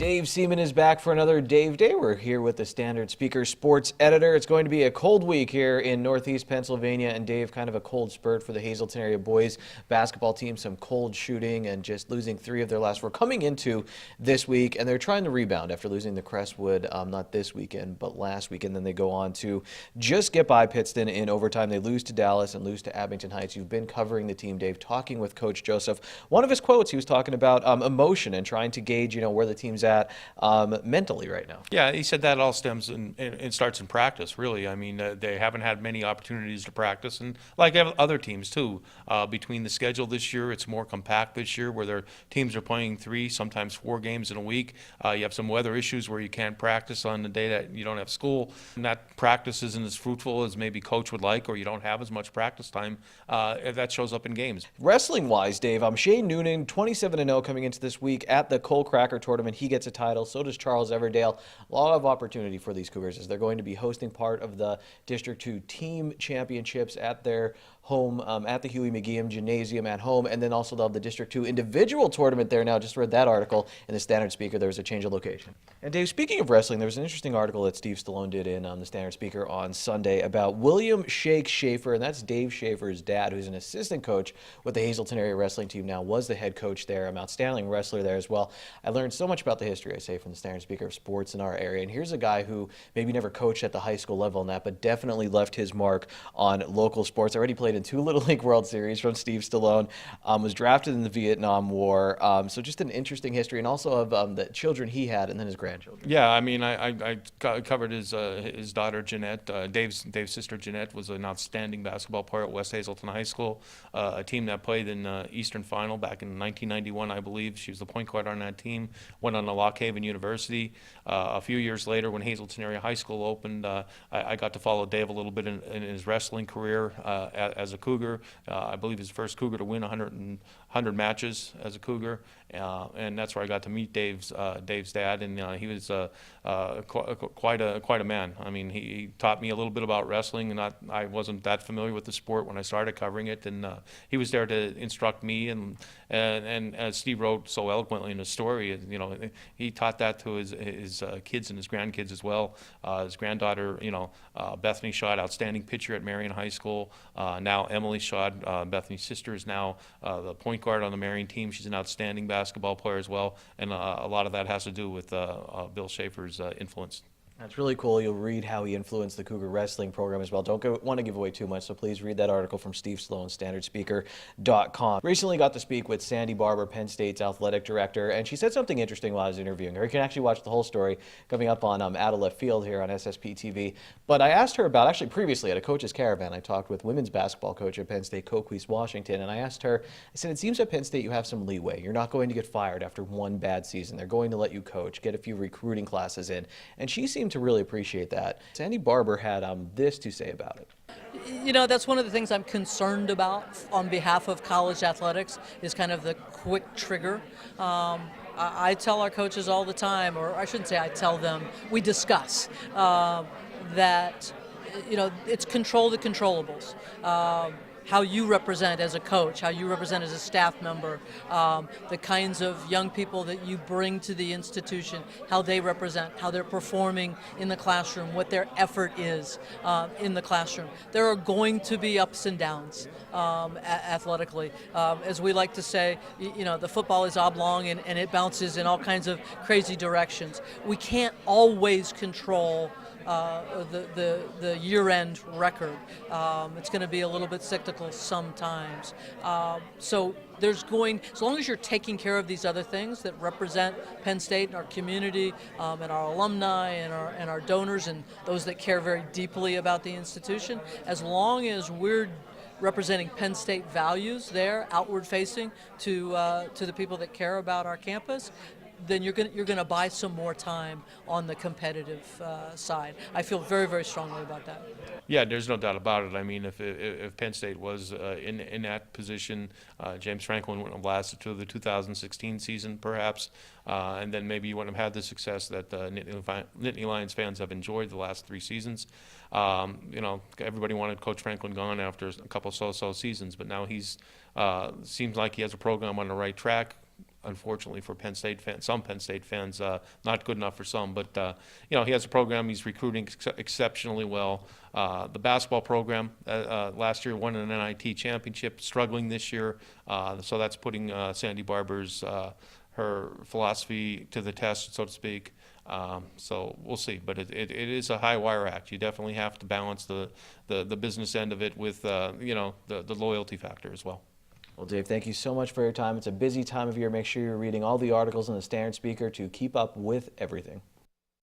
Dave Seaman is back for another Dave Day. We're here with the Standard Speaker sports editor. It's going to be a cold week here in Northeast Pennsylvania, and Dave, kind of a cold spurt for the Hazleton area boys basketball team. Some cold shooting and just losing 3 of their last 4 coming into this week, and they're trying to rebound after losing to Crestwood, not this weekend, but last weekend. Then they go on to just get by Pittston in overtime. They lose to Dallas and lose to Abington Heights. You've been covering the team, Dave, talking with Coach Joseph. One of his quotes, he was talking about emotion and trying to gauge, where the team's at mentally right now. Yeah, he said that all stems and starts in practice, really. I mean, they haven't had many opportunities to practice, and like other teams too. Between the schedule this year, it's more compact this year, where their teams are playing 3, sometimes 4 games in a week. You have some weather issues where you can't practice on the day that you don't have school, and that practice isn't as fruitful as maybe coach would like, or you don't have as much practice time. That shows up in games. Wrestling-wise, Dave, Shane Noonan, 27-0 coming into this week at the Cole Cracker tournament. He gets a title. So does Charles Everdale. A lot of opportunity for these Cougars as they're going to be hosting part of the District 2 team championships at their home at the Huey McGeehan Gymnasium at home, and then also they'll have the District 2 individual tournament there now. Just read that article in the Standard Speaker. There was a change of location. And Dave, speaking of wrestling, there was an interesting article that Steve Stallone did in the Standard Speaker on Sunday about William Shake Schaefer, and that's Dave Schaefer's dad, who's an assistant coach with the Hazleton area wrestling team now, was the head coach there, an outstanding wrestler there as well. I learned so much about the history, I say, from the Standard Speaker of sports in our area, and here's a guy who maybe never coached at the high school level in that, but definitely left his mark on local sports. Already played in 2 Little League World Series from Steve Stallone, was drafted in the Vietnam War, so just an interesting history, and also of the children he had and then his grandchildren. Yeah, I mean, I covered his daughter Jeanette. Dave's sister Jeanette was an outstanding basketball player at West Hazleton High School, a team that played in Eastern Final back in 1991, I believe. She was the point guard on that team, went on to Lock Haven University. A few years later, when Hazleton Area High School opened, I got to follow Dave a little bit in his wrestling career as a Cougar. I believe his first Cougar to win 100 matches as a Cougar, and that's where I got to meet Dave's dad, and he was quite a man. I mean, he taught me a little bit about wrestling, and I wasn't that familiar with the sport when I started covering it, and he was there to instruct me, and as Steve wrote so eloquently in his story, he taught that to his kids and his grandkids as well. His granddaughter, Bethany Schott, outstanding pitcher at Marion High School. Now Emily Schott, Bethany's sister, is now the point guard on the Marion team. She's an outstanding basketball player as well, and a lot of that has to do with Bill Schaefer's influence. That's really cool. You'll read how he influenced the Cougar wrestling program as well. Don't want to give away too much, so please read that article from Steve Stallone, standardspeaker.com. Recently got to speak with Sandy Barber, Penn State's athletic director, and she said something interesting while I was interviewing her. You can actually watch the whole story coming up on Out of Left Field here on SSP TV. But I asked her about, actually previously at a coach's caravan, I talked with women's basketball coach at Penn State, Coquise Washington, and I asked her, I said, it seems at Penn State you have some leeway. You're not going to get fired after one bad season. They're going to let you coach, get a few recruiting classes in. And she seemed to really appreciate that. Sandy Barber had this to say about it. That's one of the things I'm concerned about on behalf of college athletics is kind of the quick trigger. I tell our coaches all the time, or I shouldn't say I tell them, we discuss that, it's control the controllables. How you represent as a coach, how you represent as a staff member, the kinds of young people that you bring to the institution, how they represent, how they're performing in the classroom, what their effort is in the classroom. There are going to be ups and downs athletically. As we like to say, the football is oblong and it bounces in all kinds of crazy directions. We can't always control the year-end record. It's going to be a little bit cyclical sometimes. So as long as you're taking care of these other things that represent Penn State and our community and our alumni and our donors and those that care very deeply about the institution, as long as we're representing Penn State values there, outward facing to the people that care about our campus, then you're going to buy some more time on the competitive side. I feel very, very strongly about that. Yeah, there's no doubt about it. I mean, if Penn State was in that position, James Franklin wouldn't have lasted to the 2016 season, perhaps, and then maybe you wouldn't have had the success that Nittany Lions fans have enjoyed the last 3 seasons. Everybody wanted Coach Franklin gone after a couple so-so seasons, but now he's seems like he has a program on the right track. unfortunately for Penn State fans, some Penn State fans, not good enough for some. But you know, he has a program. He's recruiting exceptionally well. The basketball program last year won an NIT championship, struggling this year. So that's putting Sandy Barber's her philosophy to the test, so to speak. So we'll see, but it is a high wire act. You definitely have to balance the business end of it with you know, the loyalty factor as well. Well, Dave, thank you so much for your time. It's a busy time of year. Make sure you're reading all the articles in the Standard Speaker to keep up with everything.